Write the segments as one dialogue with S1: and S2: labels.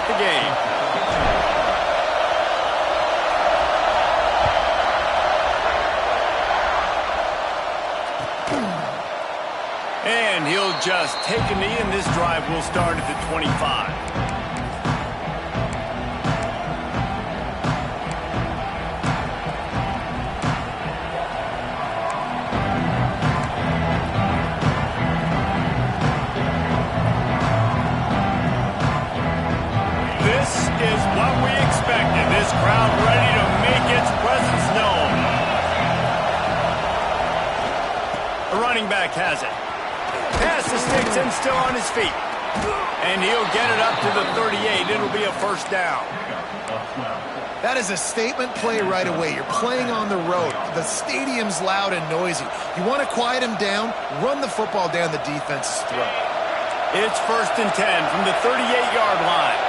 S1: the game. And he'll just take a knee, and this drive will start at the 25. This is what we expected. This crowd ready to make its presence known. The running back has it. Pass the sticks and still on his feet. And he'll get it up to the 38. It'll be a first down.
S2: That is a statement play right away. You're playing on the road. The stadium's loud and noisy. You want to quiet him down, run the football down the defense's throat.
S1: It's 1st and 10 from the 38-yard line.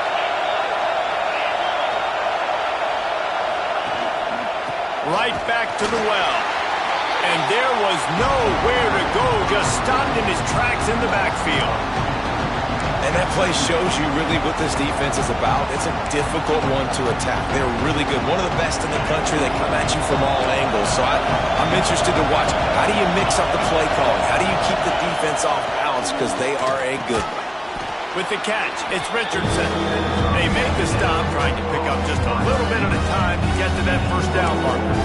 S1: Right back to the well. And there was nowhere to go, just stopped in his tracks in the backfield.
S3: And that play shows you really what this defense is about. It's a difficult one to attack. They're really good. One of the best in the country. They come at you from all angles. So I'm interested to watch. How do you mix up the play calling? How do you keep the defense off balance? Because they are a good one.
S1: With the catch, it's Richardson. They make the stop, trying to pick up just a little bit at a time to get to that first down marker.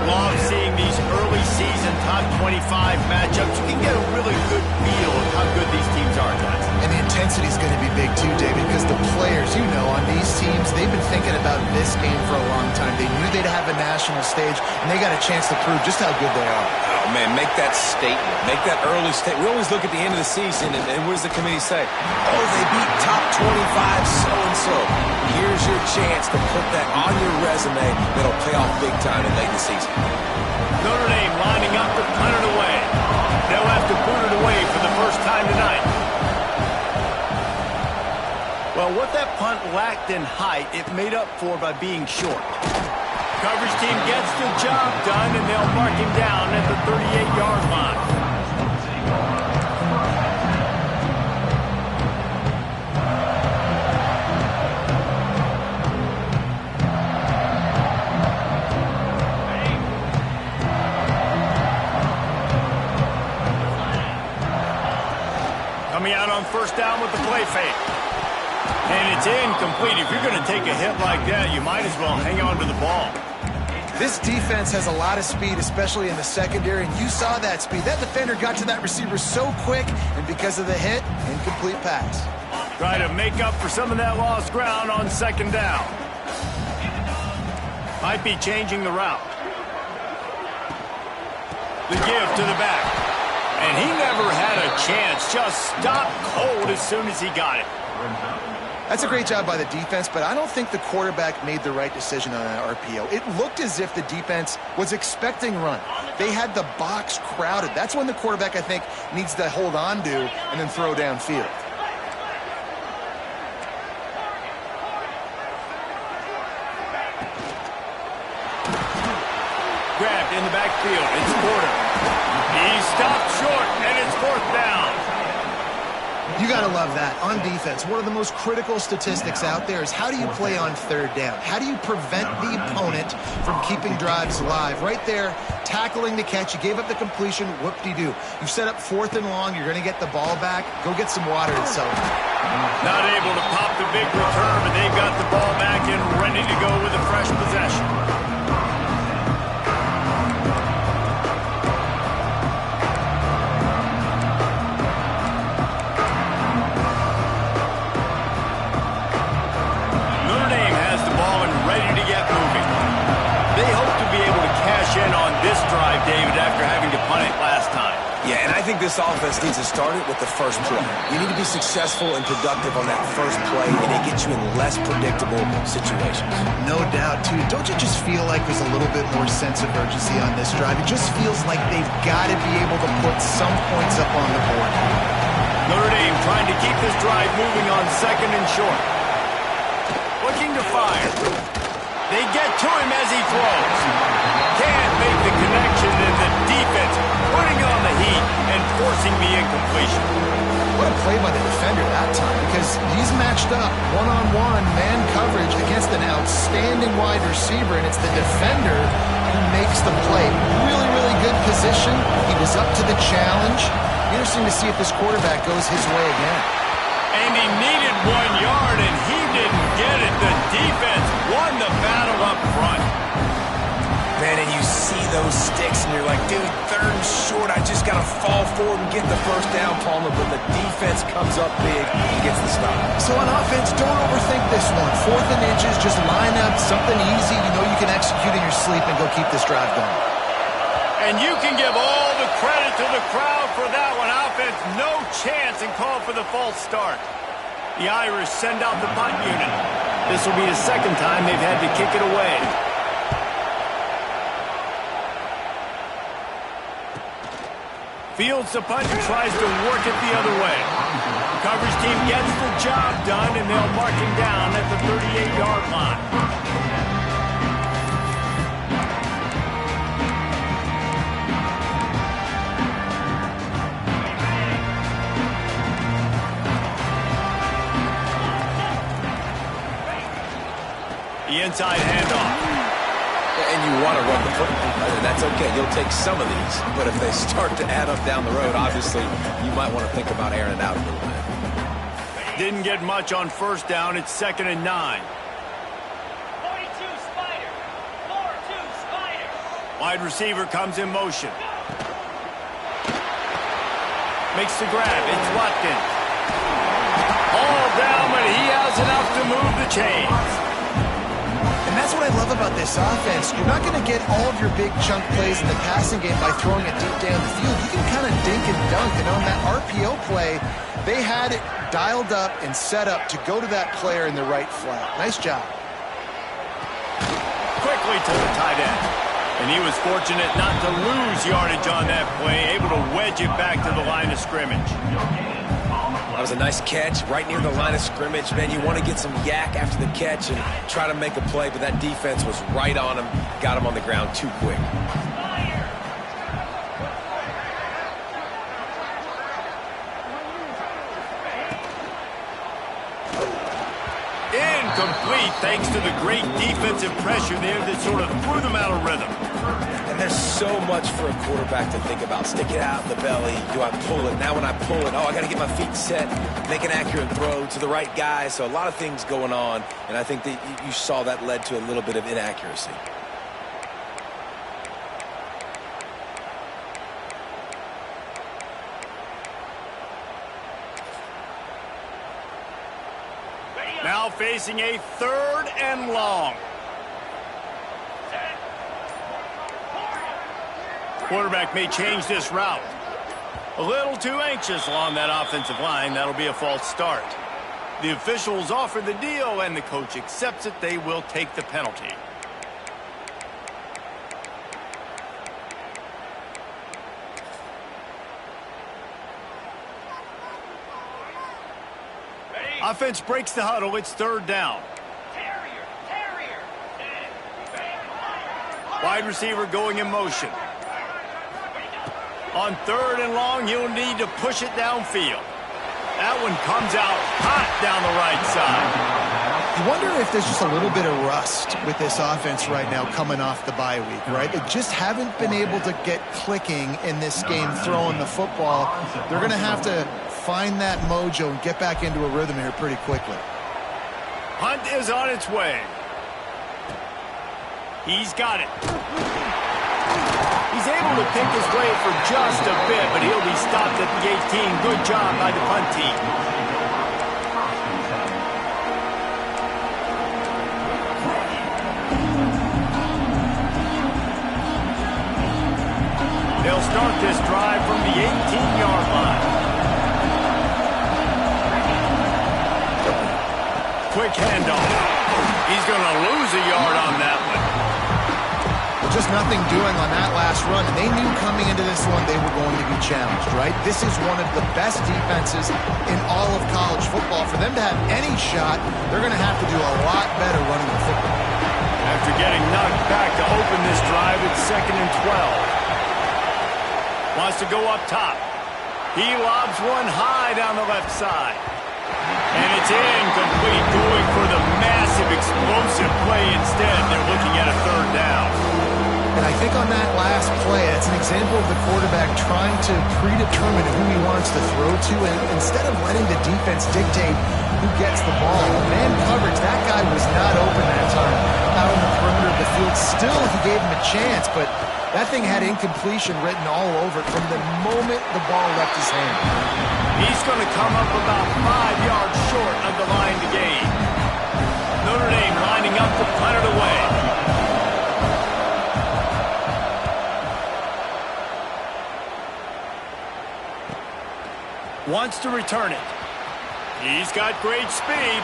S1: Love seeing these early season top 25 matchups. You can get a really good feel of how good these teams are, guys.
S2: And the intensity is going to be big too, David, because the players, you know, on these teams, they've been thinking about this game for a long time. They knew they'd have a national stage, and they got a chance to prove just how good they are.
S3: Oh, man, make that statement. Make that early statement. We always look at the end of the season, and what does the committee say? Oh, they beat top 25 so-and-so. Here's your chance to put that on your resume that'll pay off big time in late in the season.
S1: Notre Dame lining up to punt it away. They'll have to boot it away for the first time tonight. Well, what that punt lacked in height, it made up for by being short. Coverage team gets the job done, and they'll mark him down at the 38-yard line. Coming out on first down with the play fake. And it's incomplete. If you're going to take a hit like that, you might as well hang on to the ball.
S2: This defense has a lot of speed, especially in the secondary, and you saw that speed. That defender got to that receiver so quick, and because of the hit, incomplete pass.
S1: Try to make up for some of that lost ground on second down. Might be changing the route. The give to the back. And he never had a chance. Just stopped cold as soon as he got it.
S2: That's a great job by the defense, but I don't think the quarterback made the right decision on that RPO. It looked as if the defense was expecting run. They had the box crowded. That's when the quarterback, I think, needs to hold on to and then throw downfield.
S1: Grabbed in the backfield. It's Porter. He stopped short, and it's fourth down.
S2: You got to love that. On defense, one of the most critical statistics out there is how do you play on third down? How do you prevent the opponent from keeping drives alive? Right there, tackling the catch. You gave up the completion. Whoop-de-doo. You set up 4th and long. You're going to get the ball back. Go get some water and celebrate.
S1: Not able to pop the big return, but they've got the ball back and ready to go with a fresh possession. This drive, David, after having to punt it last time.
S3: Yeah, and I think this offense needs to start it with the first play. You need to be successful and productive on that first play, and it gets you in less predictable situations.
S2: No doubt, too. Don't you just feel like there's a little bit more sense of urgency on this drive? It just feels like they've got to be able to put some points up on the board.
S1: Notre Dame trying to keep this drive moving on second and short. Looking to fire. They get to him as he throws. Can't make the connection, and the defense putting on the heat and forcing the incompletion.
S2: What a play by the defender that time, because he's matched up one-on-one man coverage against an outstanding wide receiver, and it's the defender who makes the play. Really, really good position. He was up to the challenge. Interesting to see if this quarterback goes his way again.
S1: And he needed 1 yard, and he didn't get it. The defense won the battle up front.
S3: Man, and you see those sticks, and you're like, dude, 3rd and short. I just got to fall forward and get the first down, Palmer. But the defense comes up big and gets the stop.
S2: So on offense, don't overthink this one. 4th and inches, just line up something easy you know you can execute in your sleep and go keep this drive going.
S1: And you can give all the credit to the crowd for that one. Offense, no chance, and call for the false start. The Irish send out the punt unit. This will be the 2nd time they've had to kick it away. Fields the punt and tries to work it the other way. The coverage team gets the job done, and they'll mark him down at the 38-yard line. The inside handoff.
S3: And you want to run the football. That's okay. You'll take some of these. But if they start to add up down the road, obviously, you might want to think about airing it out a little bit.
S1: Didn't get much on 1st down. It's 2nd and 9.
S4: 42 Spider. 4-2 Spider.
S1: Wide receiver comes in motion. Makes the grab. It's Watkins. All down, but he has enough to move the chains.
S2: And that's what I love about this offense. You're not going to get all of your big chunk plays in the passing game by throwing it deep down the field. You can kind of dink and dunk. And on that RPO play, they had it dialed up and set up to go to that player in the right flat. Nice job.
S1: Quickly to the tight end. And he was fortunate not to lose yardage on that play, able to wedge it back to the line of scrimmage.
S3: That was a nice catch right near the line of scrimmage. Man, you want to get some yak after the catch and try to make a play, but that defense was right on him, got him on the ground too quick.
S1: Incomplete thanks to the great defensive pressure there that sort of threw them out of rhythm.
S3: And there's so much for a quarterback to think about. Stick it out in the belly. Do I pull it? Now when I pull it, I got to get my feet set, make an accurate throw to the right guy. So a lot of things going on, and I think that you saw that led to a little bit of inaccuracy.
S1: Now facing a 3rd and long. Quarterback may change this route. A little too anxious along that offensive line. That'll be a false start. The officials offer the deal, and the coach accepts it. They will take the penalty. Offense breaks the huddle. It's 3rd down. Wide receiver going in motion. On 3rd and long, you'll need to push it downfield. That one comes out hot down the right side.
S2: You wonder if there's just a little bit of rust with this offense right now coming off the bye week, right? They just haven't been able to get clicking in this game throwing the football. They're going to have to find that mojo and get back into a rhythm here pretty quickly.
S1: Hunt is on its way. He's got it. He's able to pick his way for just a bit, but he'll be stopped at the 18. Good job by the punt team. They'll start this drive from the 18-yard line. Quick handoff. He's going to lose a yard on that one.
S2: Just nothing doing on that last run. And they knew coming into this one they were going to be challenged, right? This is one of the best defenses in all of college football. For them to have any shot, they're going to have to do a lot better running the football. After
S1: getting knocked back to open this drive, it's 2nd and 12. Wants to go up top. He lobs one high down the left side. And it's incomplete, going for the massive explosive play instead. They're looking at a third down.
S2: And I think on that last play, it's an example of the quarterback trying to predetermine who he wants to throw to, and instead of letting the defense dictate who gets the ball. Man coverage, that guy was not open that time out on the perimeter of the field. Still, he gave him a chance, but that thing had incompletion written all over it from the moment the ball left his hand.
S1: He's going to come up about 5 yards short of the line to gain. Notre Dame lining up to punt it away. Wants to return it. He's got great speed.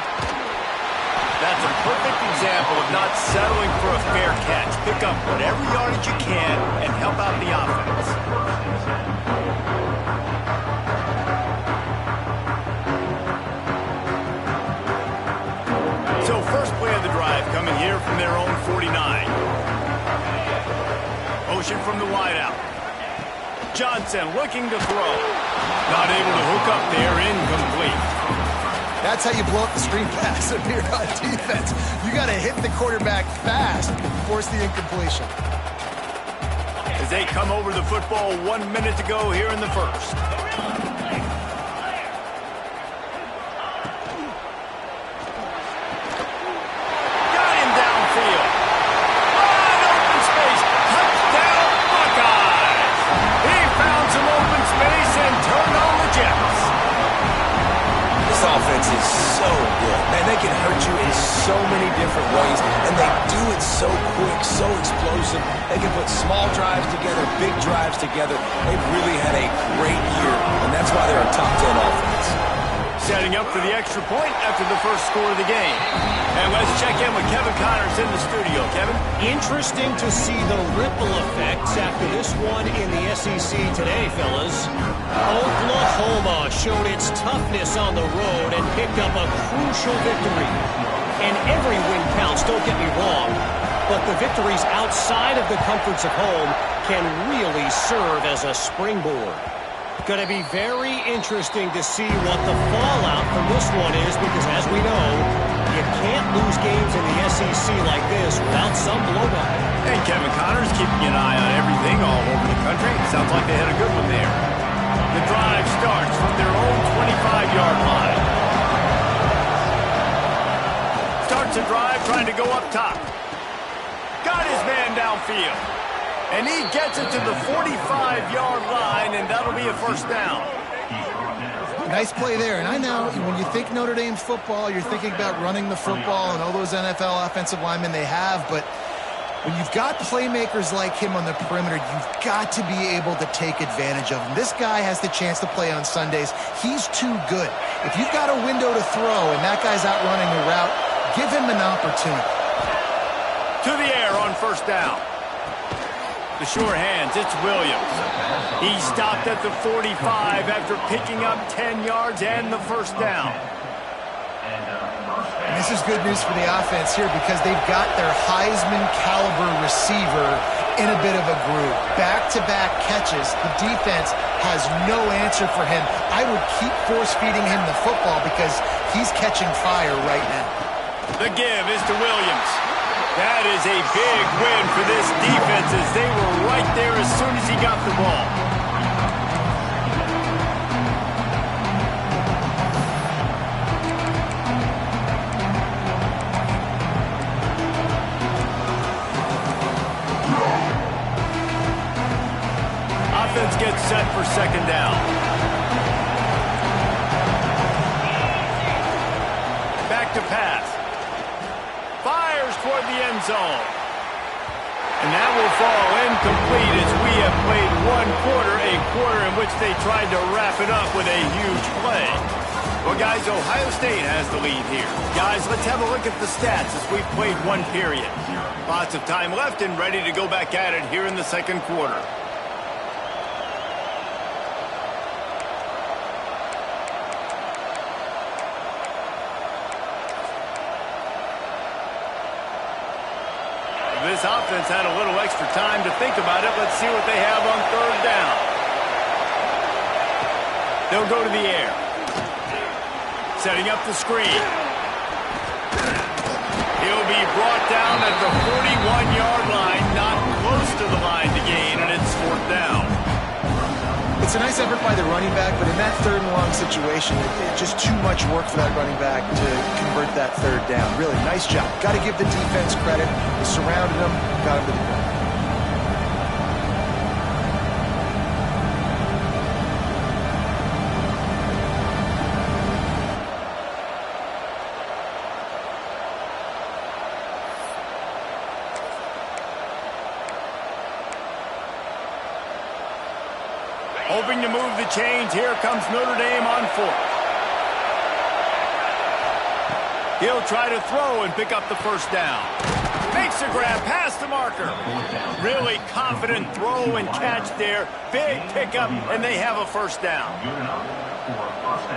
S1: That's a perfect example of not settling for a fair catch. Pick up whatever yardage you can and help out the offense. So first play of the drive coming here from their own 49. Motion from the wideout. Johnson looking to throw. Not able to hook up there, incomplete.
S2: That's how you blow up the screen pass if you're on defense. You got to hit the quarterback fast and force the incompletion.
S1: As they come over the football, 1 minute to go here in the first. Got him downfield. Wide open space. Touchdown, Buckeyes. He found some open space and turned on the Jets.
S3: This offense is so good. Man, they can hurt you in so many different ways, and they do it so quick, so explosive. They can put small drives together, big drives together. They've really had a great year, and that's why they're a top 10 offense.
S1: Setting up for the extra point after the first score of the game. And let's check in with Kevin Connors in the studio. Kevin?
S5: Interesting to see the ripple effects after this one in the SEC today, fellas. Oklahoma showed its toughness on the road and picked up a crucial victory. And every win counts, don't get me wrong, but the victories outside of the comforts of home can really serve as a springboard. Going to be very interesting to see what the fallout from this one is, because as we know, you can't lose games in the SEC like this without some blowback.
S1: And Kevin Connors keeping an eye on everything all over the country. Sounds like they had a good one there. The drive starts from their own 25-yard line. Starts a drive trying to go up top. Got his man downfield. And he gets it to the 45-yard line, and that'll be a first down.
S2: Nice play there. And I know when you think Notre Dame football, you're thinking about running the football and all those NFL offensive linemen they have. But when you've got playmakers like him on the perimeter, you've got to be able to take advantage of him. This guy has the chance to play on Sundays. He's too good. If you've got a window to throw and that guy's out running the route, give him an opportunity.
S1: To the air on first down. The sure hands, it's Williams. He stopped at the 45 after picking up 10 yards and the first down.
S2: And this is good news for the offense here because they've got their Heisman-caliber receiver in a bit of a groove. Back-to-back catches. The defense has no answer for him. I would keep force-feeding him the football because he's catching fire right now.
S1: The give is to Williams. That is a big win for this defense as they were right there as soon as he got the ball. Offense gets set for second down. Back to pass. Fires toward the end zone. And that will fall incomplete as we have played one quarter, a quarter in which they tried to wrap it up with a huge play. Well, guys, Ohio State has the lead here. Guys, let's have a look at the stats as we've played one period. Lots of time left and ready to go back at it here in the second quarter. This offense had a little extra time to think about it. Let's see what they have on third down. They'll go to the air. Setting up the screen. He'll be brought down at the 41-yard line, not close to the line to gain, and it's 4th down.
S2: It's a nice effort by the running back, but in that 3rd and long situation, it's just too much work for that running back to convert that 3rd down. Really, nice job. Got to give the defense credit. They surrounded him, got him to the ground.
S1: Hoping to move the chains. Here comes Notre Dame on 4th. He'll try to throw and pick up the 1st down. Makes a grab past the marker. Really confident throw and catch there. Big pickup, and they have a 1st down.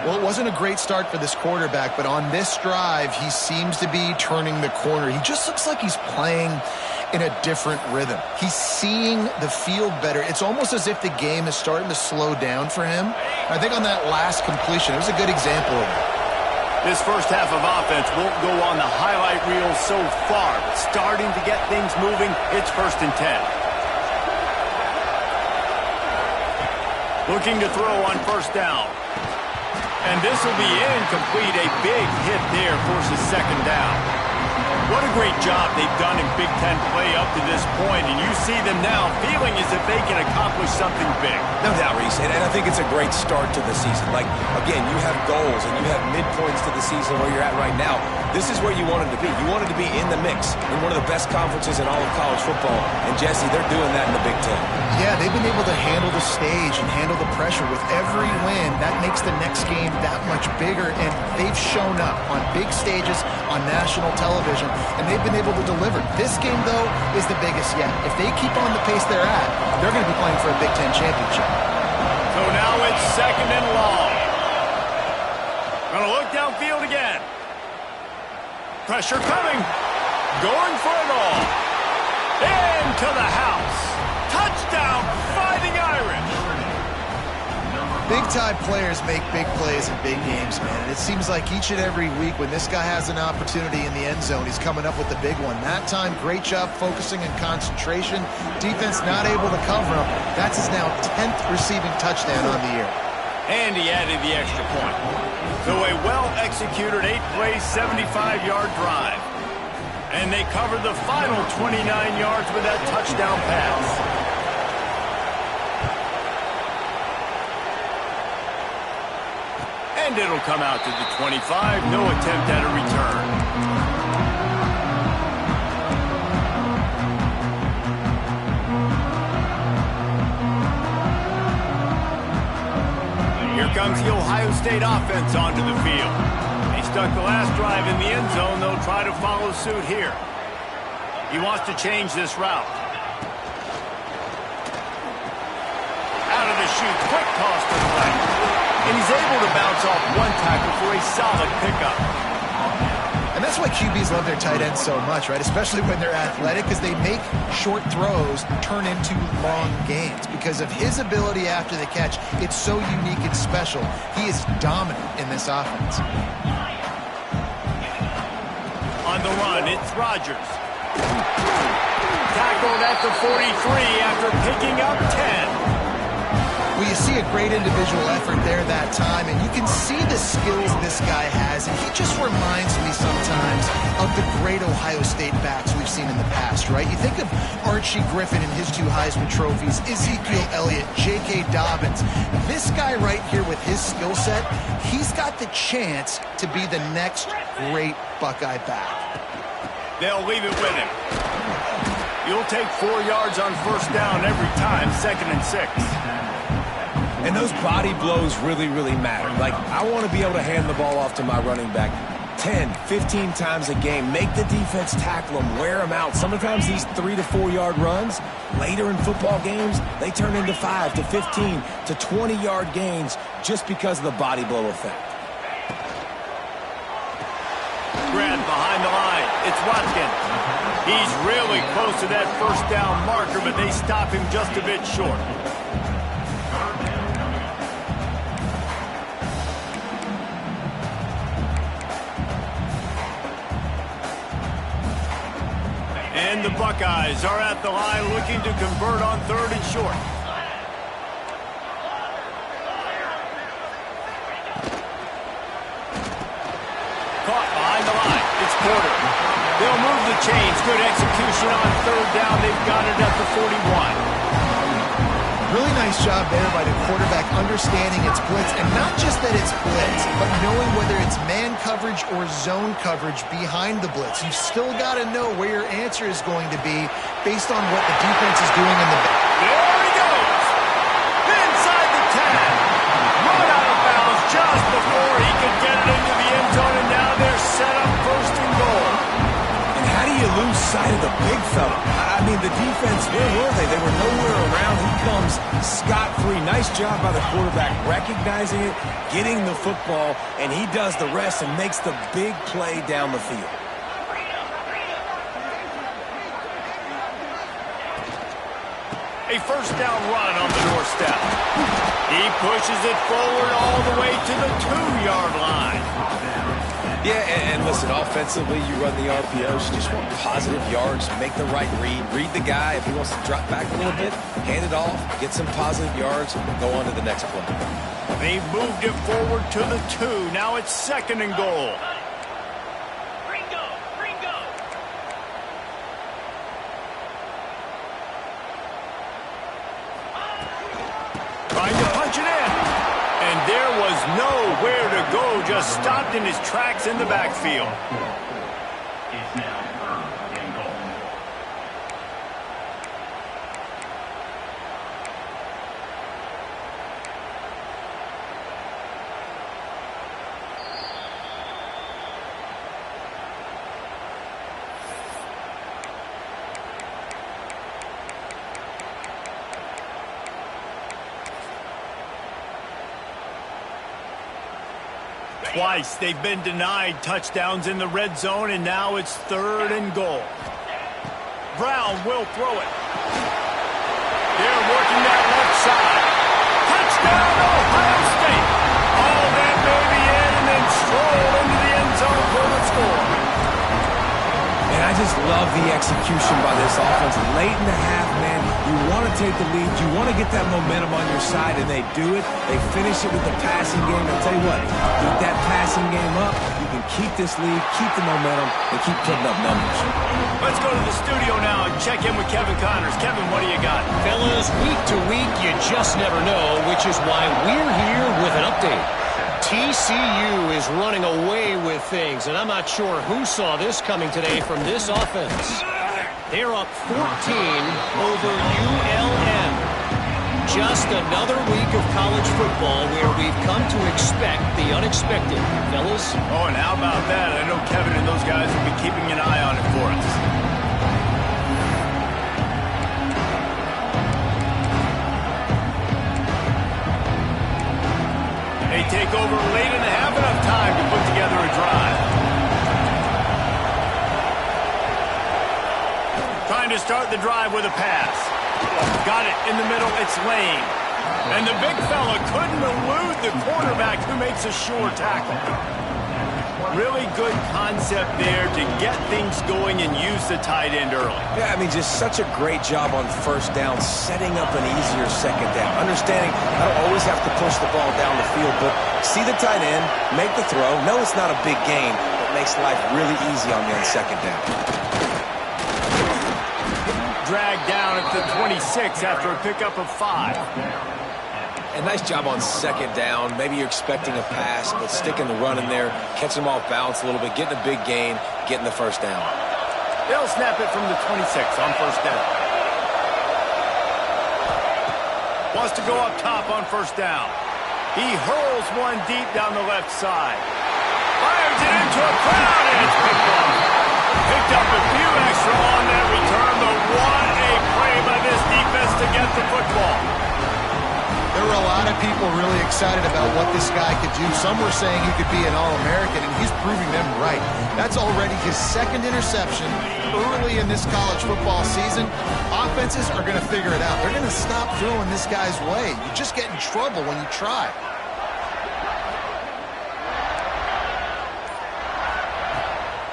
S2: Well, it wasn't a great start for this quarterback, but on this drive, he seems to be turning the corner. He just looks like he's playing in a different rhythm. He's seeing the field better. It's almost as if the game is starting to slow down for him. I think on that last completion, it was a good example of it.
S1: This first half of offense won't go on the highlight reel so far, but starting to get things moving, it's 1st and 10. Looking to throw on 1st down. And this will be incomplete. A big hit there forces 2nd down. What a great job they've done in Big Ten play up to this point, and you see them now feeling as if they can accomplish something big.
S3: No doubt, Reese, and I think it's a great start to the season. Like, again, you have goals and you have midpoints to the season where you're at right now. This is where you wanted to be. You wanted to be in the mix in one of the best conferences in all of college football, and Jesse, they're doing that in the Big Ten.
S2: Yeah, they've been able to handle the stage and handle the pressure. With every win, that makes the next game that much bigger, and they've shown up on big stages on national television, and they've been able to deliver. This game, though, is the biggest yet. If they keep on the pace they're at, they're going to be playing for a Big Ten championship.
S1: So now it's 2nd and long. Gonna look downfield again. Pressure coming. Going for it all. Into the house. Touchdown, Fighting Irish.
S2: Big-time players make big plays in big games, man. And it seems like each and every week when this guy has an opportunity in the end zone, he's coming up with the big one. That time, great job focusing and concentration. Defense not able to cover him. That's his now 10th receiving touchdown on the year.
S1: And he added the extra point. So a well-executed 8-play, 75-yard drive. And they covered the final 29 yards with that touchdown pass. And it'll come out to the 25. No attempt at a return. Here comes the Ohio State offense onto the field. They stuck the last drive in the end zone. They'll try to follow suit here. He wants to change this route. Out of the chute. Quick toss to the right. And he's able to bounce off one tackle for a solid pickup.
S2: And that's why QBs love their tight ends so much, right? Especially when they're athletic, because they make short throws turn into long gains. Because of his ability after the catch, it's so unique and special. He is dominant in this offense.
S1: On the run, it's Rodgers. Tackled at the 43 after picking up 10.
S2: Well, you see a great individual effort there that time, and you can see the skills this guy has, and he just reminds me sometimes of the great Ohio State backs we've seen in the past, right? You think of Archie Griffin and his 2 Heisman trophies, Ezekiel Elliott, J.K. Dobbins. This guy right here with his skill set, he's got the chance to be the next great Buckeye back.
S1: They'll leave it with him. You'll take 4 yards on 1st down every time, 2nd and 6.
S3: And those body blows really, really matter. Like, I want to be able to hand the ball off to my running back 10, 15 times a game. Make the defense tackle them, wear them out. Sometimes these 3 to 4 yard runs, later in football games, they turn into 5 to 15 to 20 yard gains just because of the body blow effect.
S1: Grant behind the line. It's Watkins. He's really close to that 1st down marker, but they stop him just a bit short. And the Buckeyes are at the line looking to convert on 3rd and short. Caught behind the line. It's Porter. They'll move the chains. Good execution on 3rd down. They've got it at the 41.
S2: Really nice job there by the quarterback understanding it's blitz, and not just that it's blitz, but knowing whether it's man coverage or zone coverage behind the blitz. You've still got to know where your answer is going to be based on what the defense is doing in the back.
S1: There he goes! Inside the 10. Run out of bounds just before he could get it into the end zone, and now they're set up 1st and goal.
S3: How do you lose sight of the big fella? I mean, the defense, where were they? They were nowhere around. He comes scot-free. Nice job by the quarterback recognizing it, getting the football, and he does the rest and makes the big play down the field.
S1: A 1st down run on the doorstep. He pushes it forward all the way to the 2-yard line.
S3: Yeah, and listen, offensively, you run the RPOs. You just want positive yards, make the right read the guy. If he wants to drop back a little bit, hand it off, get some positive yards, go on to the next play.
S1: They've moved it forward to the 2. Now it's 2nd and goal. Trying to punch it in. And there was nowhere to go, just stopped in his tracks in the backfield. Twice they've been denied touchdowns in the red zone, and now it's 3rd and goal. Brown will throw it. They're working that left side. Touchdown, Ohio State. All that may be in, and then stroll into the end zone for the score.
S3: And I just love the execution by this offense. Late in the half, man, you want to take the lead. You want to get that momentum on your side, and they do it. They finish it with the passing game. I'll tell you what, keep that passing game up. You can keep this lead, keep the momentum, and keep putting up numbers.
S1: Let's go to the studio now and check in with Kevin Connors. Kevin, what do you got?
S5: Fellas, week to week, you just never know, which is why we're here with an update. TCU is running away with things, and I'm not sure who saw this coming today from this offense. They're up 14 over ULM. Just another week of college football where we've come to expect the unexpected, fellas.
S1: Oh, and how about that? I know Kevin and those guys will be keeping an eye on it for us. They take over late and have enough time to put together a drive. Trying to start the drive with a pass. Got it in the middle. It's Lane. And the big fella couldn't elude the quarterback who makes a sure tackle. Really good concept there to get things going and use the tight end early.
S3: Yeah, I mean, just such a great job on 1st down, setting up an easier 2nd down. Understanding I don't always have to push the ball down the field, but see the tight end, make the throw. No, it's not a big gain, but makes life really easy on me on 2nd down.
S1: Dragged down at the 26 after a pickup of 5.
S3: A nice job on 2nd down. Maybe you're expecting a pass, but sticking the run in there, catching them off balance a little bit, getting a big gain, getting the 1st down.
S1: They'll snap it from the 26 on 1st down. Wants to go up top on 1st down. He hurls one deep down the left side. Fires it into a crowd, and it's picked up. Picked up a few extra on that return, but what a play by this defense to get the football.
S2: There were a lot of people really excited about what this guy could do. Some were saying he could be an All-American, and he's proving them right. That's already his 2nd interception early in this college football season. Offenses are going to figure it out. They're going to stop throwing this guy's way. You just get in trouble when you try.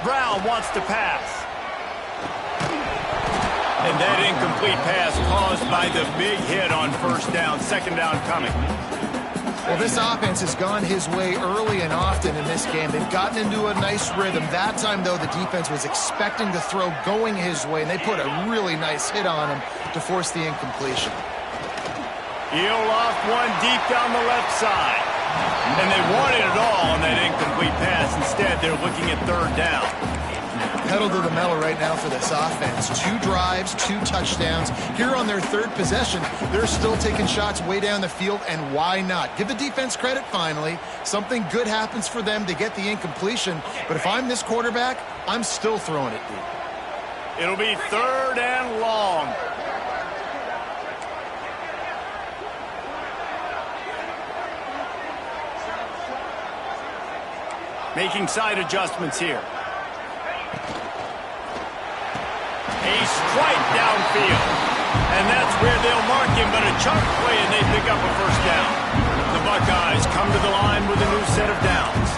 S1: Brown wants to pass. And that incomplete pass caused by the big hit on first down. Second down coming.
S2: Well, this offense has gone his way early and often in this game. They've gotten into a nice rhythm. That time, though, the defense was expecting the throw going his way, and they put a really nice hit on him to force the incompletion.
S1: He'll loft one deep down the left side. And they wanted it all on that incomplete pass. Instead, they're looking at third down.
S2: Pedal to the metal right now for this offense. 2 drives, 2 touchdowns. Here on their third possession, they're still taking shots way down the field, and why not? Give the defense credit finally. Something good happens for them to get the incompletion, but if I'm this quarterback, I'm still throwing it deep.
S1: It'll be third and long. Making side adjustments here. A strike downfield. And that's where they'll mark him, but a chunk play and they pick up a first down. The Buckeyes come to the line with a new set of downs.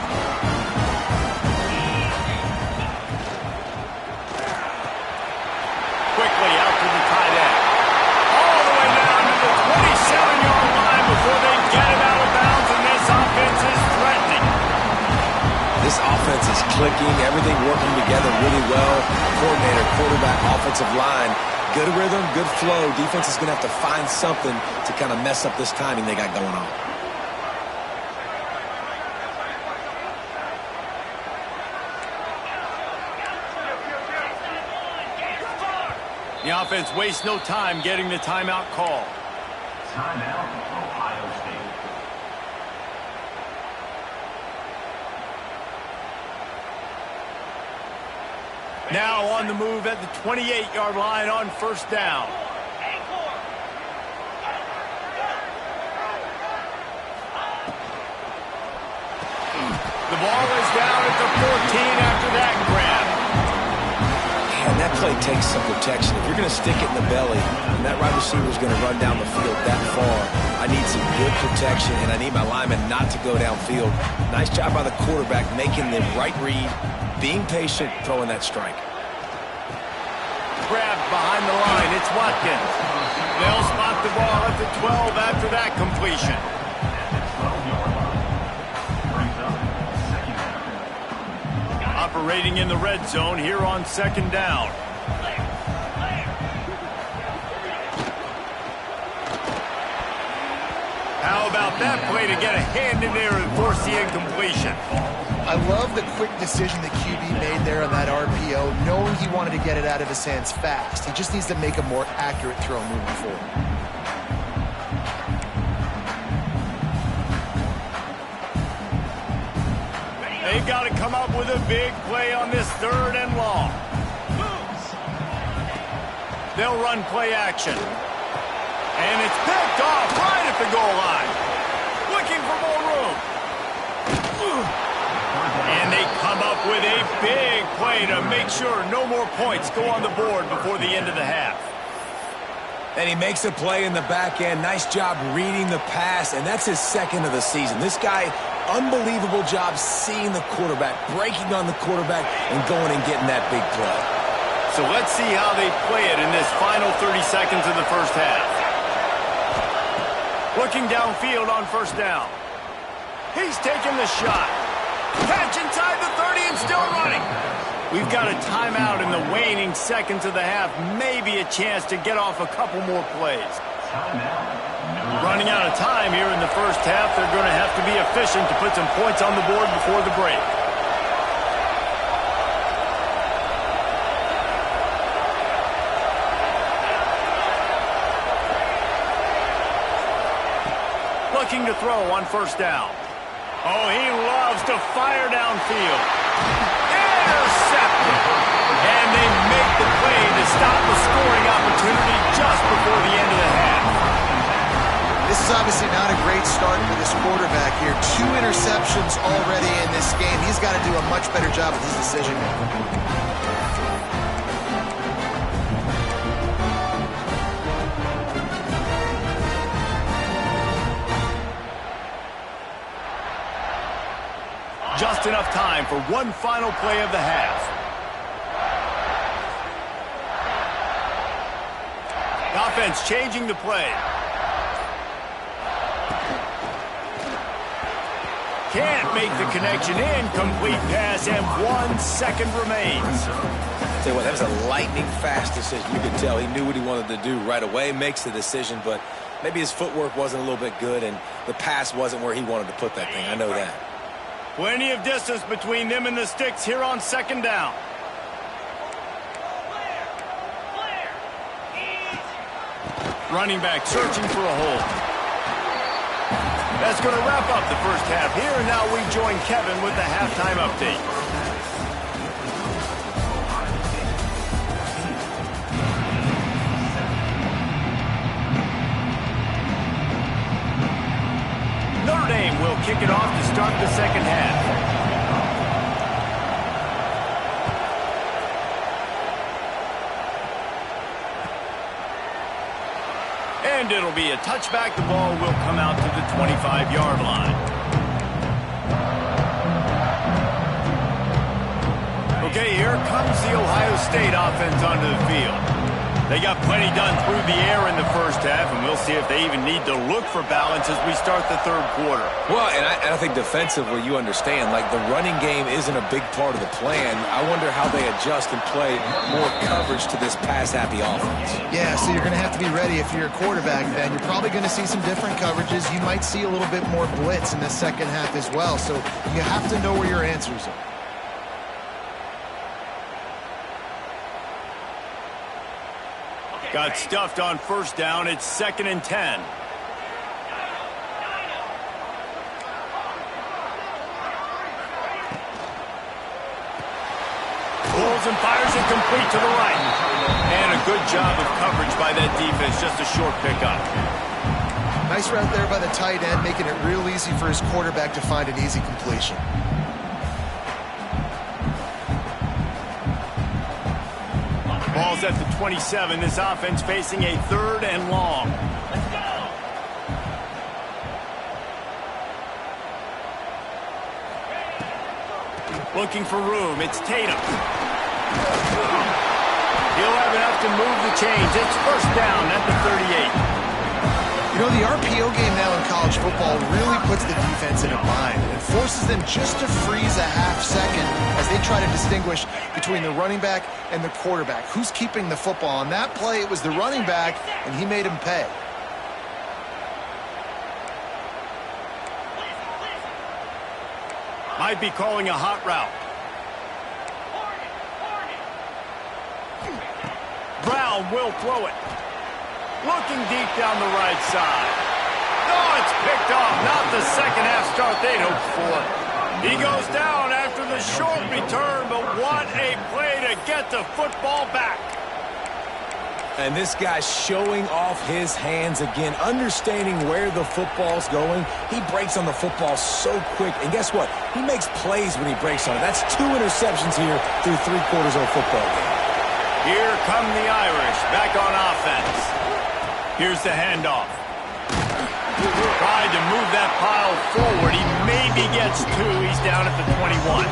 S1: Quickly out to the tight end. All the way down to the 27-yard line before they get him out of bounds, and this offense is threatening.
S3: This offense is clicking, everything working together really well. Coordinator, quarterback, offensive line, good rhythm, good flow. Defense is going to have to find something to kind of mess up this timing they got going on.
S1: The offense wastes no time getting the timeout call.
S6: Timeout, Ohio State.
S1: Now on the move at the 28-yard line on first down. The ball is down at the 14 after that grab.
S3: And that play takes some protection. If you're going to stick it in the belly, and that wide receiver is going to run down the field that far, I need some good protection, and I need my lineman not to go downfield. Nice job by the quarterback making the right read, being patient, throwing that strike.
S1: Grabbed behind the line. It's Watkins. They'll spot the ball at the 12 after that completion. Operating in the red zone here on second down. How about that play to get a hand in there and force the incompletion?
S2: I love the quick decision the QB made there on that RPO, knowing he wanted to get it out of his hands fast. He just needs to make a more accurate throw moving forward.
S1: They've got to come up with a big play on this third and long. They'll run play action. And it's picked off right at the goal line. Looking for more room. And they come up with a big play to make sure no more points go on the board before the end of the half.
S3: And he makes a play in the back end. Nice job reading the pass, and that's his second of the season. This guy, unbelievable job seeing the quarterback, breaking on the quarterback, and going and getting that big play.
S1: So let's see how they play it in this final 30 seconds of the first half. Looking downfield on first down. He's taking the shot. Catch inside the 30 and still running. We've got a timeout in the waning seconds of the half. Maybe a chance to get off a couple more plays. Running out of time here in the first half. They're going to have to be efficient to put some points on the board before the break. Looking to throw on first down. Oh, he loves to fire downfield. Intercepted. And they make the play to stop the scoring opportunity just before the end of the half.
S2: This is obviously not a great start for this quarterback here. 2 interceptions already in this game. He's got to do a much better job with his decision making.
S1: Just enough time for one final play of the half. defense changing the play. Can't make the connection. Incomplete pass, and 1 second remains.
S3: Tell you what, that was a lightning-fast decision. You could tell he knew what he wanted to do right away, makes the decision, but maybe his footwork wasn't a little bit good, and the pass wasn't where he wanted to put that thing. I know that.
S1: Plenty of distance between them and the sticks here on second down. Running back searching for a hole. That's going to wrap up the first half here, and now we join Kevin with the halftime update. Notre Dame will kick it off to start the second half. And it'll be a touchback. The ball will come out to the 25-yard line. Okay, here comes the Ohio State offense onto the field. They got plenty done through the air in the first half, and we'll see if they even need to look for balance as we start the third quarter.
S3: Well, and I think defensively, you understand, like the running game isn't a big part of the plan. I wonder how they adjust and play more coverage to this pass-happy offense.
S2: Yeah, so you're going to have to be ready if you're a quarterback, Ben. You're probably going to see some different coverages. You might see a little bit more blitz in the second half as well, so you have to know where your answers are.
S1: Got stuffed on first down. It's 2nd and 10. Pulls and fires it complete to the right. And a good job of coverage by that defense. Just a short pickup.
S2: Nice route there by the tight end, making it real easy for his quarterback to find an easy completion.
S1: Ball's at the 27. This offense facing a 3rd and long.
S4: Let's go.
S1: Looking for room. It's Tatum. He'll have enough to move the chains. It's first down at the 38.
S2: You know, the RPO game now in college football really puts the defense in a bind. It forces them just to freeze a half second as they try to distinguish between the running back and the quarterback. Who's keeping the football? On that play, it was the running back, and he made him pay.
S1: Might be calling a hot route. Brown will throw it. Looking deep down the right side. Oh, it's picked off. Not the second half start they'd hoped for. He goes down after the short return, but what a play to get the football back.
S3: And this guy's showing off his hands again, understanding where the football's going. He breaks on the football so quick. And guess what? He makes plays when he breaks on it. That's 2 interceptions here through 3 quarters of a football game.
S1: Here come the Irish back on offense. Here's the handoff. Tried to move that pile forward. He maybe gets 2. He's down at the 21.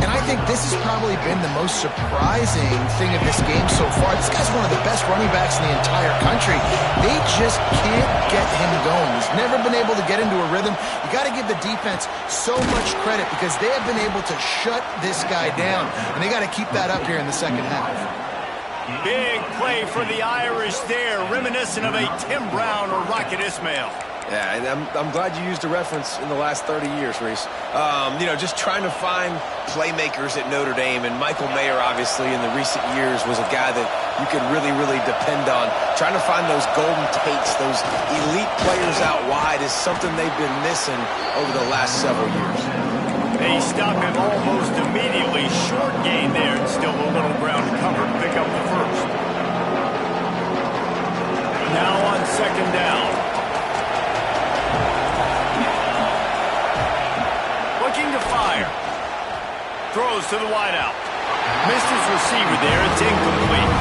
S2: And I think this has probably been the most surprising thing of this game so far. This guy's one of the best running backs in the entire country. They just can't get him going. He's never been able to get into a rhythm. You got to give the defense so much credit because they have been able to shut this guy down. And they got to keep that up here in the second half.
S1: Big play for the Irish there, reminiscent of a Tim Brown or Rocket Ismail.
S3: Yeah, and I'm glad you used a reference in the last 30 years, Reese. You know, just trying to find playmakers at Notre Dame, and Michael Mayer, obviously, in the recent years was a guy that you could really, really depend on. Trying to find those golden takes, those elite players out wide is something they've been missing over the last several years.
S1: They stop him almost immediately. Short gain there, and still a little ground cover to pick up the first. Now on second down. Looking to fire. Throws to the wideout. Missed his receiver there. It's incomplete.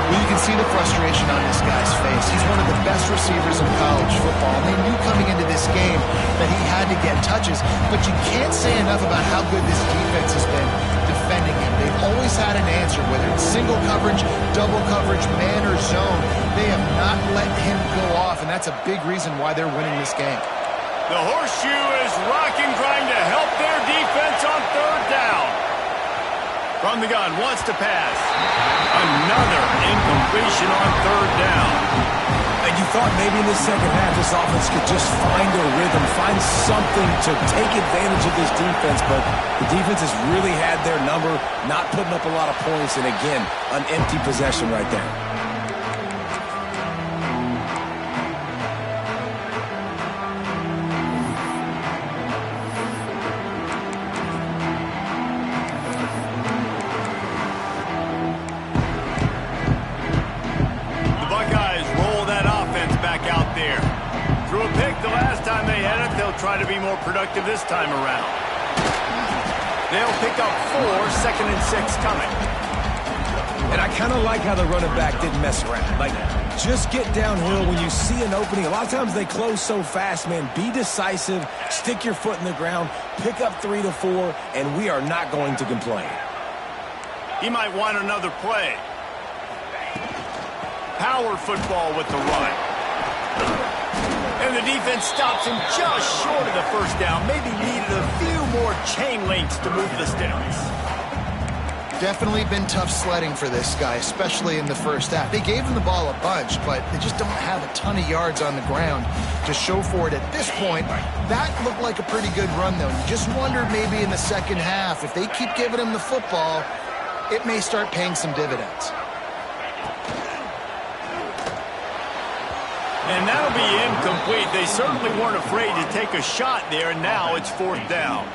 S2: Well, you can see the frustration on this guy's face. He's one of the best receivers in college football. And they knew coming into this game that he had to get touches, but you can't say enough about how good this defense has been defending him. They've always always had an answer, whether it's single coverage, double coverage, man or zone. They have not let him go off, and that's a big reason why they're winning this game.
S1: The horseshoe is rocking, trying to help their defense on third down. From the gun, wants to pass. Another incompletion on third down.
S3: And you thought maybe in the second half this offense could just find a rhythm, find something to take advantage of this defense, but the defense has really had their number, not putting up a lot of points, and again, an empty possession right there.
S1: Try to be more productive this time around. They'll pick up 4, 2nd and 6 coming.
S3: And I kind of like how the running back didn't mess around. Like, just get downhill when you see an opening. A lot of times they close so fast, man. Be decisive, stick your foot in the ground, pick up 3 to 4, and we are not going to complain.
S1: He might want another play. Power football with the run. And the defense stops him just short of the first down. Maybe needed a few more chain links to move the sticks.
S2: Definitely been tough sledding for this guy, especially in the first half. They gave him the ball a bunch, but they just don't have a ton of yards on the ground to show for it at this point. That looked like a pretty good run, though. You just wonder maybe in the second half, if they keep giving him the football, it may start paying some dividends.
S1: And that'll be incomplete. They certainly weren't afraid to take a shot there, and now it's 4th down.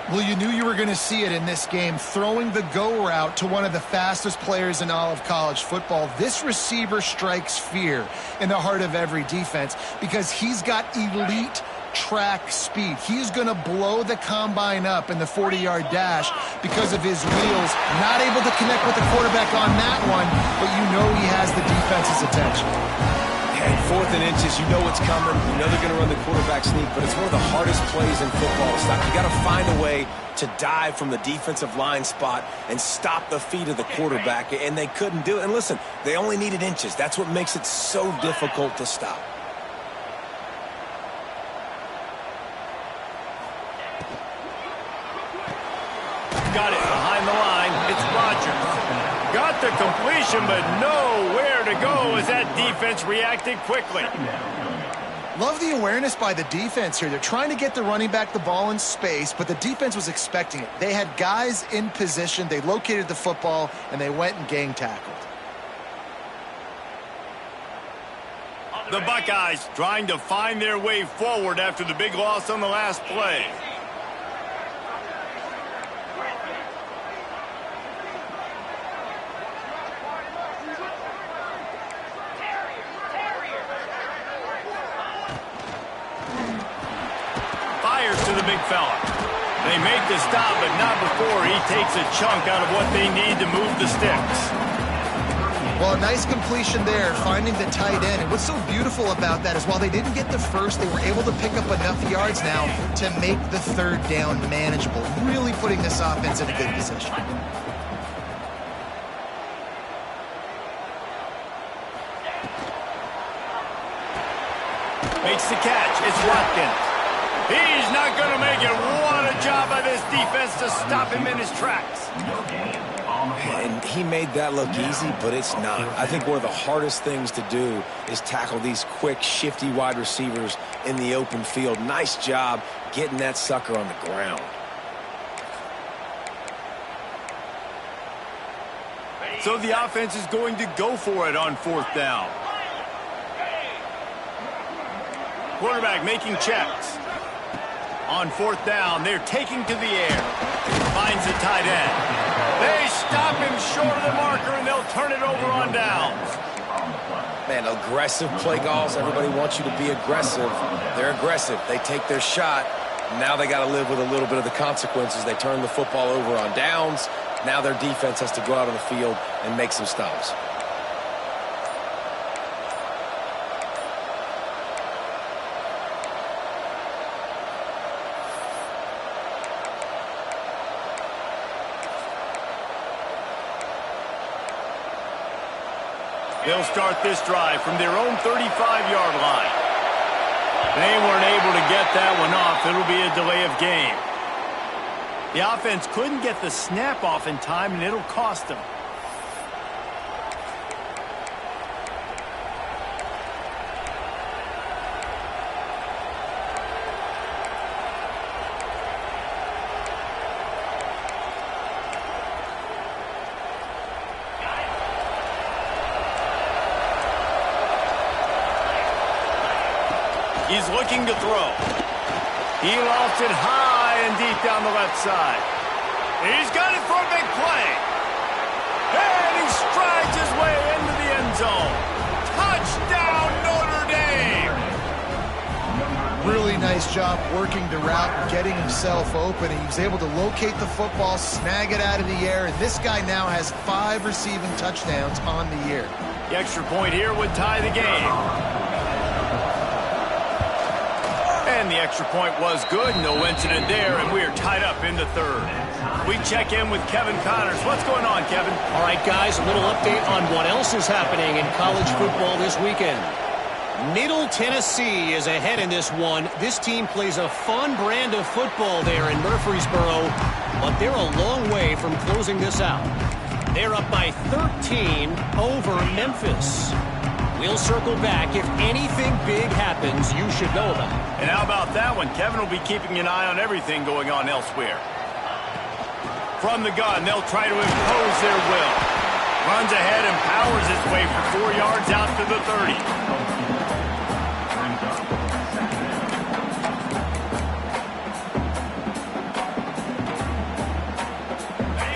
S2: Well, you knew you were going to see it in this game, throwing the go route to one of the fastest players in all of college football. This receiver strikes fear in the heart of every defense because he's got elite track speed. He's going to blow the combine up in the 40-yard dash because of his wheels. Not able to connect with the quarterback on that one, but you know he has the defense's attention.
S3: And 4th and inches, you know what's coming. You know they're going to run the quarterback sneak, but it's one of the hardest plays in football to stop. You got to find a way to dive from the defensive line spot and stop the feet of the quarterback, and they couldn't do it. And listen, they only needed inches. That's what makes it so difficult to stop.
S1: Got it behind the line. It's Rodgers. Got the completion, but nowhere to go as that defense reacted quickly.
S2: Love the awareness by the defense here. They're trying to get the running back the ball in space, but the defense was expecting it. They had guys in position. They located the football, and they went and gang tackled.
S1: The Buckeyes trying to find their way forward after the big loss on the last play. To the big fella. They make the stop, but not before he takes a chunk out of what they need to move the sticks.
S2: Well, a nice completion there, finding the tight end. And what's so beautiful about that is while they didn't get the first, they were able to pick up enough yards now to make the 3rd down manageable, really putting this offense in a good position.
S1: Makes the catch. It's Watkins. He's not going to make it. What a job by this defense to stop him in his tracks.
S3: And he made that look easy, but it's not. I think one of the hardest things to do is tackle these quick, shifty wide receivers in the open field. Nice job getting that sucker on the ground.
S1: So the offense is going to go for it on 4th down. Quarterback making checks. On 4th down, they're taking to the air. Finds the tight end. They stop him short of the marker, and they'll turn it over on downs.
S3: Man, aggressive play calls. Everybody wants you to be aggressive. They're aggressive. They take their shot. Now they got to live with a little bit of the consequences. They turn the football over on downs. Now their defense has to go out on the field and make some stops.
S1: They'll start this drive from their own 35-yard line. They weren't able to get that one off. It'll be a delay of game. The offense couldn't get the snap off in time, and it'll cost them. He's looking to throw. He lost it high and deep down the left side. He's got it for a big play. And he strides his way into the end zone. Touchdown, Notre Dame!
S2: Really nice job working the route and getting himself open. He was able to locate the football, snag it out of the air, and this guy now has 5 receiving touchdowns on the year.
S1: The extra point here would tie the game. And the extra point was good. No incident there, and we are tied up in the third. We check in with Kevin Connors. What's going on, Kevin?
S5: All right, guys, a little update on what else is happening in college football this weekend. Middle Tennessee is ahead in this one. This team plays a fun brand of football there in Murfreesboro, but they're a long way from closing this out. They're up by 13 over Memphis. We'll circle back. If anything big happens, you should know about it.
S1: And how about that one? Kevin will be keeping an eye on everything going on elsewhere. From the gun, they'll try to impose their will. Runs ahead and powers his way for 4 yards out to the 30.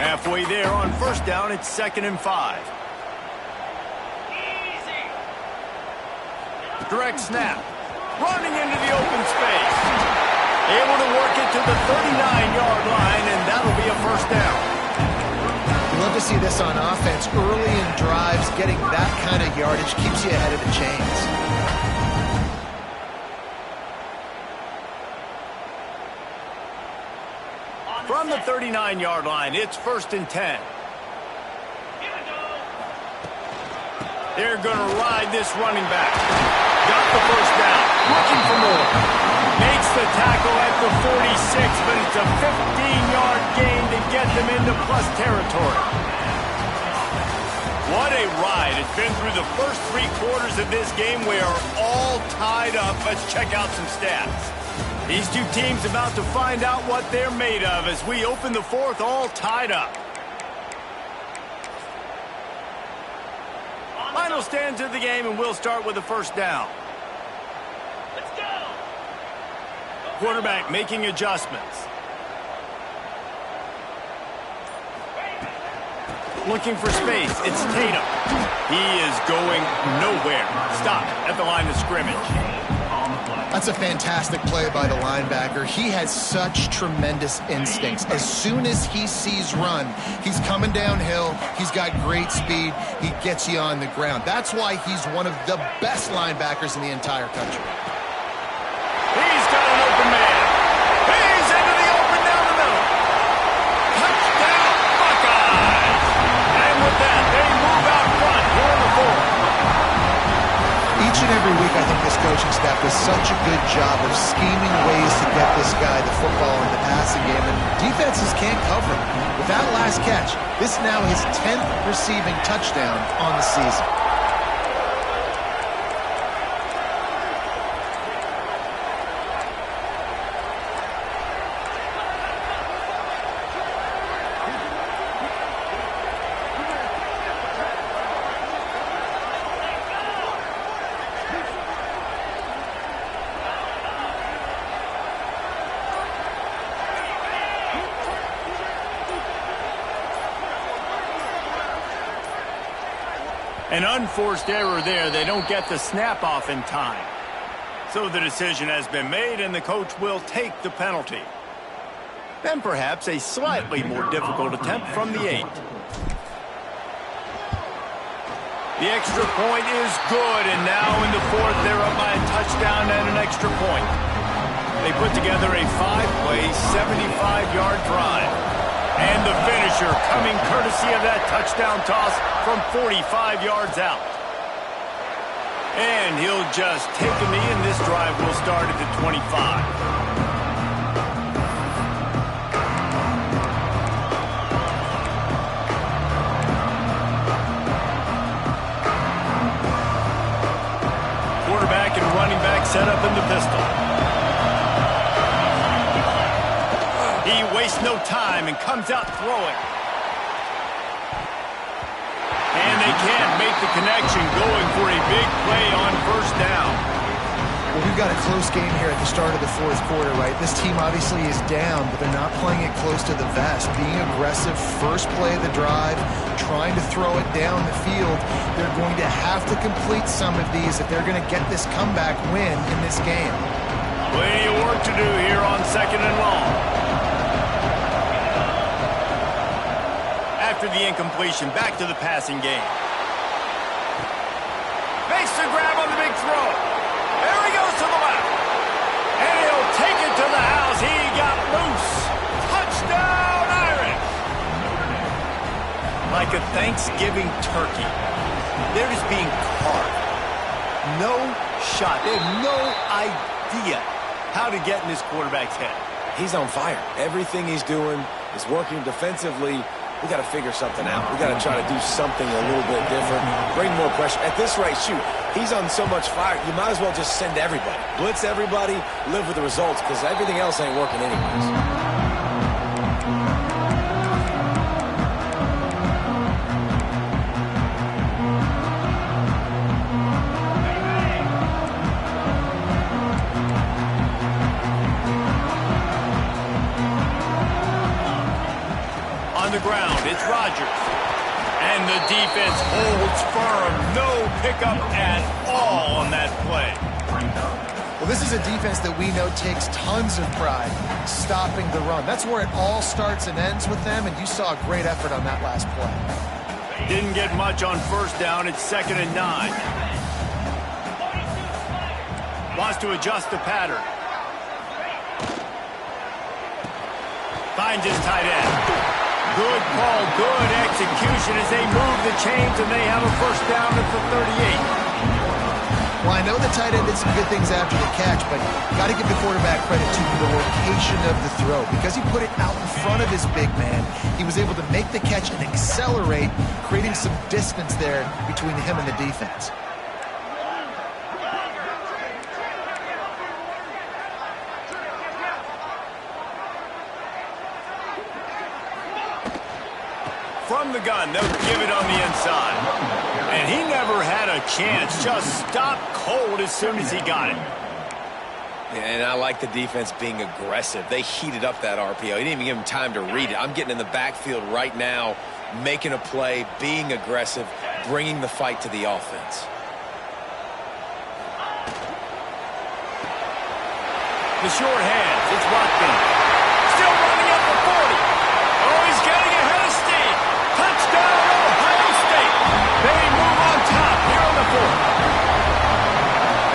S1: Halfway there on first down, it's 2nd and 5. Direct snap. Running into the open space. Able to work it to the 39-yard line, and that'll be a first down.
S2: You love to see this on offense. Early in drives, getting that kind of yardage keeps you ahead of the chains.
S1: From the 39-yard line, it's 1st and 10. They're going to ride this running back. Got the first down. Looking for more. Makes the tackle at the 46, but it's a 15-yard gain to get them into plus territory. What a ride. It's been through the first 3 quarters of this game. We are all tied up. Let's check out some stats. These two teams about to find out what they're made of as we open the 4th all tied up. Final stands of the game, and we'll start with the first down.
S4: Let's go.
S1: Quarterback making adjustments. Looking for space. It's Tatum. He is going nowhere. Stop at the line of scrimmage.
S2: That's a fantastic play by the linebacker. He has such tremendous instincts. As soon as he sees run, he's coming downhill. He's got great speed. He gets you on the ground. That's why he's one of the best linebackers in the entire country.
S1: He's got an open man. He's into the open down the middle. Touchdown, Buckeyes. And with that, they move out front here in the 4th.
S2: Each and every week, I think this coaching staff does such a good job of scheming ways to get this guy the football in the passing game, and defenses can't cover him. With that last catch, this is now his 10th receiving touchdown on the season.
S1: An unforced error there. They don't get the snap off in time. So the decision has been made, and the coach will take the penalty. Then perhaps a slightly more difficult attempt from the 8. The extra point is good, and now in the 4th, they're up by a touchdown and an extra point. They put together a 5-play, 75-yard drive. And the finisher coming courtesy of that touchdown toss from 45 yards out. And he'll just take a knee, and this drive will start at the 25. Quarterback and running back set up in the pistol. He wastes no time and comes out throwing. And they can't make the connection, going for a big play on first down.
S2: Well, we've got a close game here at the start of the fourth quarter, right? This team obviously is down, but they're not playing it close to the vest. Being aggressive, first play of the drive, trying to throw it down the field. They're going to have to complete some of these if they're going to get this comeback win in this game.
S1: Plenty of work to do here on second and long. After the incompletion, back to the passing game. Makes the grab on the big throw. There he goes to the left. And he'll take it to the house. He got loose. Touchdown, Irish. Like a Thanksgiving turkey, they're just being carved. No shot. They have no idea how to get in this quarterback's head.
S3: He's on fire. Everything he's doing is working defensively. We got to figure something out. We got to try to do something a little bit different. Bring more pressure. At this rate, shoot, he's on so much fire, you might as well just send everybody. Blitz everybody, live with the results, because everything else ain't working anyways.
S1: On the ground, it's Rodgers. And the defense holds firm. No pickup at all on that play.
S2: Well, this is a defense that we know takes tons of pride stopping the run. That's where it all starts and ends with them, and you saw a great effort on that last play.
S1: Didn't get much on first down. It's 2nd and 9. Wants to adjust the pattern. Finds his tight end. Good call, good execution as they move the chains, and they have a first down at the 38.
S2: Well, I know the tight end did some good things after the catch, but got to give the quarterback credit to the location of the throw. Because he put it out in front of his big man, he was able to make the catch and accelerate, creating some distance there between him and the defense.
S1: From the gun, they'll give it on the inside. And he never had a chance. Just stopped cold as soon as he got it.
S3: Yeah, and I like the defense being aggressive. They heated up that RPO. He didn't even give him time to read it. I'm getting in the backfield right now, making a play, being aggressive, bringing the fight to the offense.
S1: The short hands, it's Watson. Still running up the 40. Oh, he's getting ahead of steam. Touchdown, Ohio State. They move on top here on the 4th.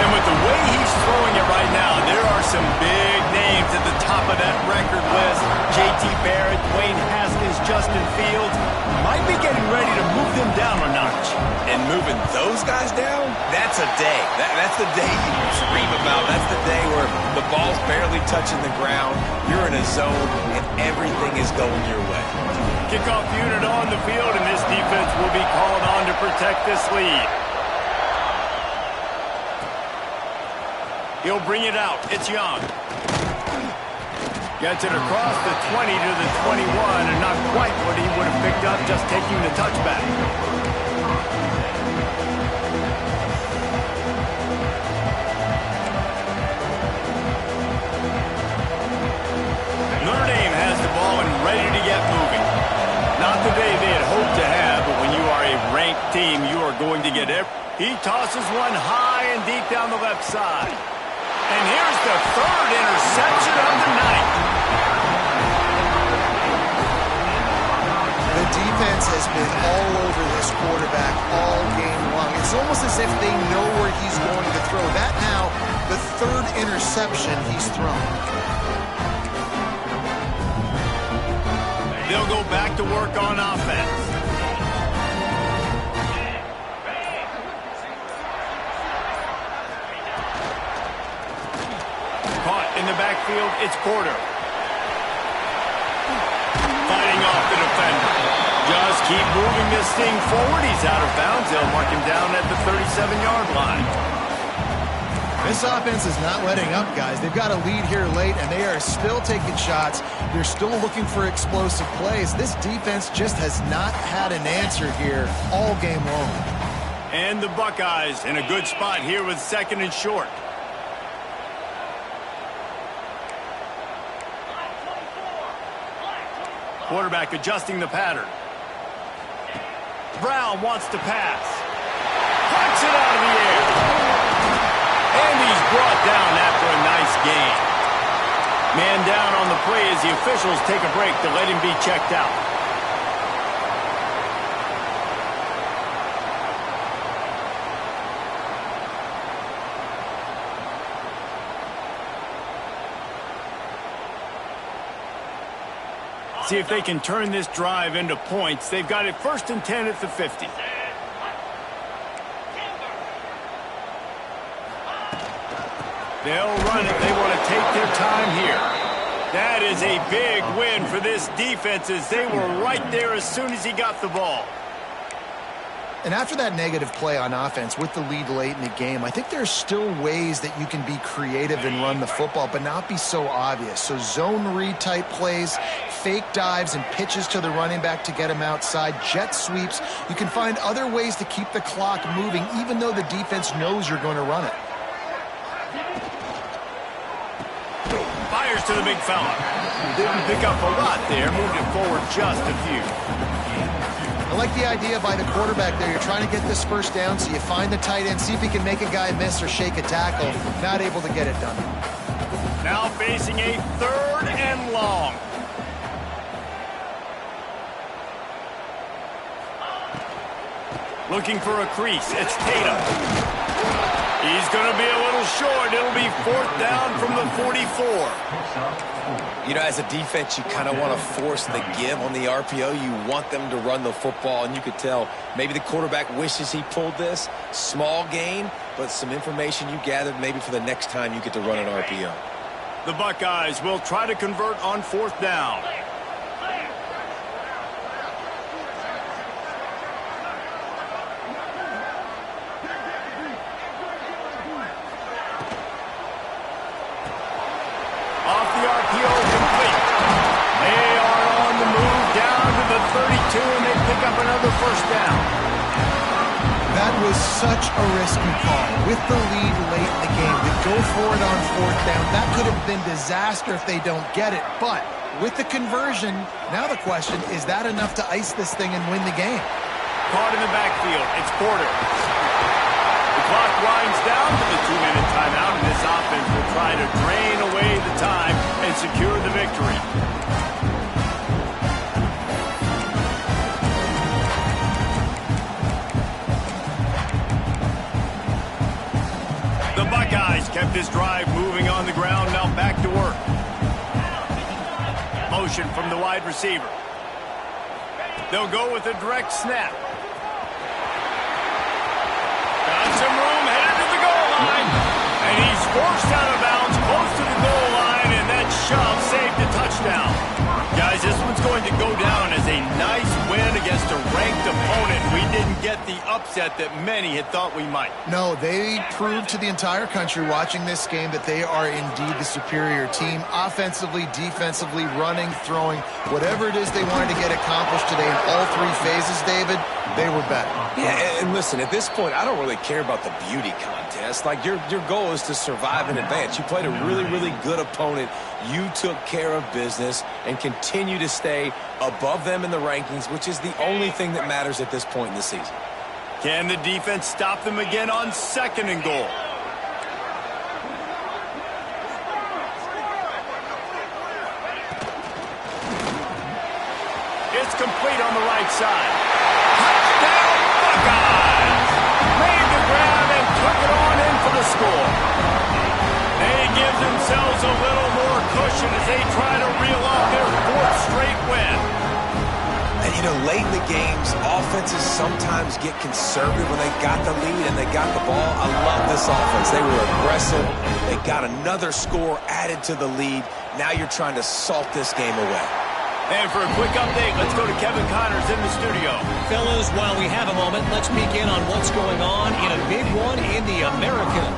S1: And with the way he's throwing it right now, there are some big names at the top of that record list. J.T. Barrett, Dwayne Haskins, Justin Fields. Might be getting ready to move them down a notch.
S3: And moving those guys down, that's a day. That's the day you dream about. That's the day where the ball's barely touching the ground, you're in a zone, and everything is going your way.
S1: Kickoff unit on the field, and this defense will be called on to protect this lead. He'll bring it out. It's Young. Gets it across the 20 to the 21, and not quite what he would have picked up just taking the touchback. Notre Dame has the ball and ready to get moving. Not the day they had hoped to have, but when you are a ranked team, you are going to get it. He tosses one high and deep down the left side. And here's the 3rd interception of the night.
S2: The defense has been all over this quarterback all game long. It's almost as if they know where he's going to throw. That now, the 3rd interception he's thrown.
S1: They'll go back to work on offense. it's Porter. Fighting off the defender. Just keep moving this thing forward. He's out of bounds. They'll mark him down at the 37-yard line.
S2: This offense is not letting up, guys. They've got a lead here late, and they are still taking shots. They're still looking for explosive plays. This defense just has not had an answer here all game long.
S1: And the Buckeyes in a good spot here with 2nd and short. Quarterback adjusting the pattern. Brown wants to pass. Puts it out of the air. And he's brought down after a nice gain. Man down on the play as the officials take a break to let him be checked out. See if they can turn this drive into points. They've got it 1st and 10 at the 50. They'll run it. They want to take their time here. That is a big win for this defense as they were right there as soon as he got the ball.
S2: And after that negative play on offense with the lead late in the game, I think there's still ways that you can be creative and run the football, but not be so obvious. So zone read type plays, fake dives and pitches to the running back to get him outside, jet sweeps. You can find other ways to keep the clock moving even though the defense knows you're going to run it.
S1: Fires to the big fella. Didn't pick up a lot there, moved it forward just a few.
S2: I like the idea by the quarterback there. You're trying to get this 1st down, so you find the tight end, see if he can make a guy miss or shake a tackle. Not able to get it done.
S1: Now facing a 3rd and long. Looking for a crease. It's Tatum. He's going to be a little short. It'll be 4th down from the 44.
S3: You know, as a defense, you kind of want to force the give on the RPO. You want them to run the football, and you could tell maybe the quarterback wishes he pulled this. Small gain, but some information you gathered maybe for the next time you get to run an RPO.
S1: The Buckeyes will try to convert on 4th down. And they pick up another 1st down.
S2: That was such a risky call. With the lead late in the game, to go for it on 4th down, that could have been disaster if they don't get it. But with the conversion, now the question, is that enough to ice this thing and win the game?
S1: Caught in the backfield. It's Porter. The clock winds down to the 2-minute timeout, and this offense will try to drain away the time and secure the victory. The Buckeyes kept this drive moving on the ground. Now back to work. Motion from the wide receiver. They'll go with a direct snap. Got some room, headed to the goal line. And he's forced out of bounds, close to the goal line, and that shove saved a touchdown. Guys, this one's going to go down as a nice win against a ranked opponent. We didn't get the upset that many had thought we might.
S2: No, they proved to the entire country watching this game that they are indeed the superior team. Offensively, defensively, running, throwing, whatever it is they wanted to get accomplished today in all 3 phases, David, they were better.
S3: Yeah, and listen, at this point, I don't really care about the beauty contest. Like, your goal is to survive and advance. You played a really, really good opponent. You took care of business and continue to stay above them in the rankings, which is the only thing that matters at this point in the season.
S1: Can the defense stop them again on 2nd and goal? It's complete on the right side. Touchdown, Buckeyes! Made the grab and took it on in for the score. They give themselves a little more cushion as they try to reel off their 4th straight win.
S3: And, you know, late in the games, offenses sometimes get conservative when they got the lead and they got the ball. I love this offense. They were aggressive. They got another score added to the lead. Now you're trying to salt this game away.
S1: And for a quick update, let's go to Kevin Connors in the studio.
S5: Fellas, while we have a moment, let's peek in on what's going on in a big one in the American.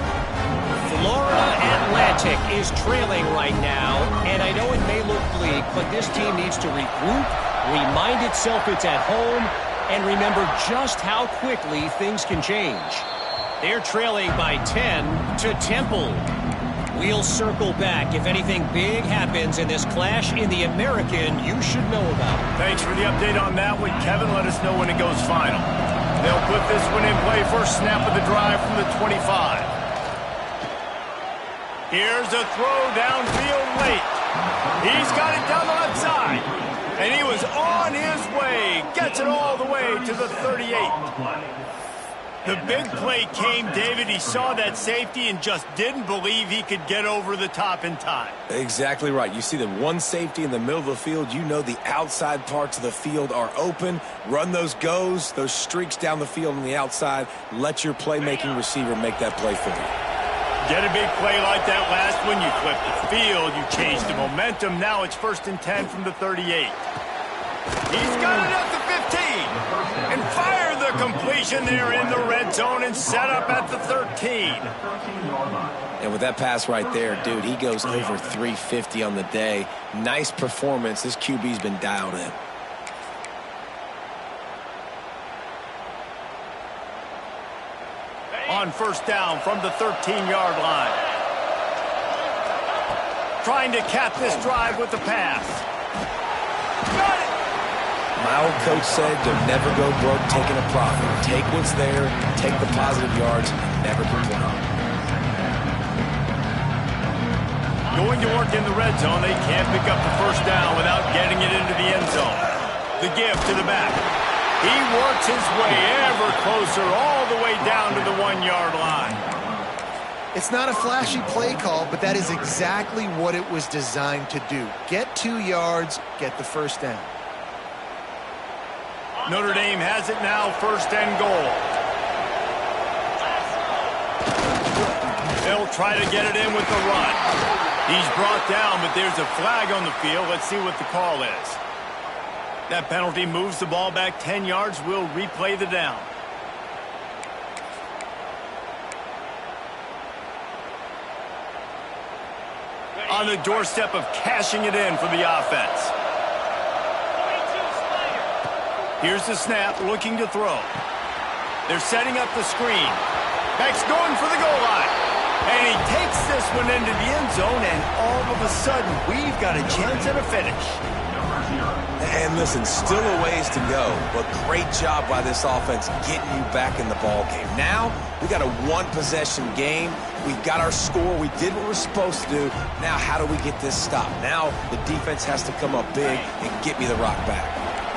S5: Florida Atlantic is trailing right now, and I know it may look bleak, but this team needs to regroup, remind itself it's at home, and remember just how quickly things can change. They're trailing by 10 to Temple. We'll circle back. If anything big happens in this clash in the American, you should know about it.
S1: Thanks for the update on that one, Kevin. Let us know when it goes final. They'll put this one in play. First snap of the drive from the 25. Here's a throw downfield late. He's got it down the left side. And he was on his way. Gets it all the way to the 38. The big play came, David. He saw that safety and just didn't believe he could get over the top in time.
S3: Exactly right. You see the one safety in the middle of the field. You know the outside parts of the field are open. Run those goes, those streaks down the field on the outside. Let your playmaking receiver make that play for you.
S1: Get a big play like that last one. You flip the field. You change the momentum. Now it's 1st and 10 from the 38. He's got it at the 15. And fire the completion there in the red zone and set up at the 13.
S3: And with that pass right there, dude, he goes over 350 on the day. Nice performance. This QB's been dialed in.
S1: On first down from the 13-yard line. Trying to cap this drive with the pass. Got it!
S3: My old coach said to never go broke taking a profit. Take what's there, take the positive yards, and never complain.
S1: Going to work in the red zone, they can't pick up the first down without getting it into the end zone. The give to the back. He works his way ever closer all the way down to the 1-yard line.
S2: It's not a flashy play call, but that is exactly what it was designed to do. Get 2 yards, get the first down.
S1: Notre Dame has it now, 1st and goal. They'll try to get it in with the run. He's brought down, but there's a flag on the field. Let's see what the call is. That penalty moves the ball back 10 yards. We'll replay the down. On the doorstep of cashing it in for the offense. Here's the snap, looking to throw. They're setting up the screen. Beck's going for the goal line. And he takes this one into the end zone, and all of a sudden, we've got a chance at a finish.
S3: And listen, still a ways to go, but great job by this offense getting you back in the ball game. Now, we got a one-possession game. We've got our score. We did what we're supposed to do. Now, how do we get this stopped? Now, the defense has to come up big and get me the rock back.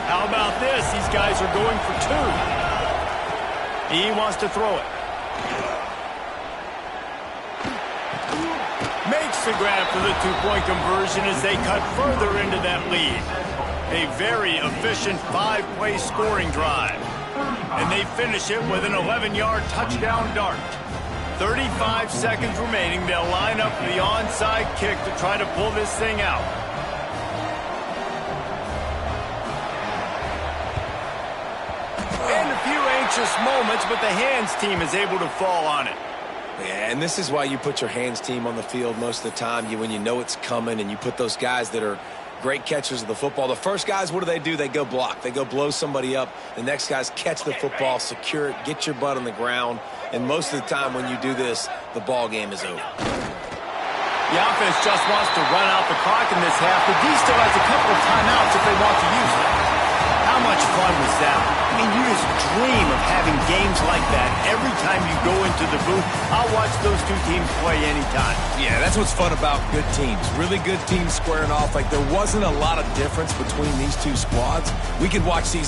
S1: How about this? These guys are going for 2. He wants to throw it. Makes the grab for the 2-point conversion as they cut further into that lead. A very efficient 5-play scoring drive. And they finish it with an 11-yard touchdown dart. 35 seconds remaining. They'll line up the onside kick to try to pull this thing out. And a few anxious moments, but the hands team is able to fall on it.
S3: Yeah, and this is why you put your hands team on the field most of the time. When you know it's coming, and you put those guys that are great catchers of the football. The first guys, what do? They go block. They go blow somebody up. The next guys catch the football, secure it, get your butt on the ground. And most of the time when you do this, the ball game is over.
S1: The offense just wants to run out the clock in this half. The D still has a couple of timeouts if they want to use them. How much fun was that? I mean, you just dream of having games like that every time you go into the booth. I'll watch those two teams play anytime.
S3: Yeah, that's what's fun about good teams. Really good teams squaring off. Like, there wasn't a lot of difference between these two squads. We could watch these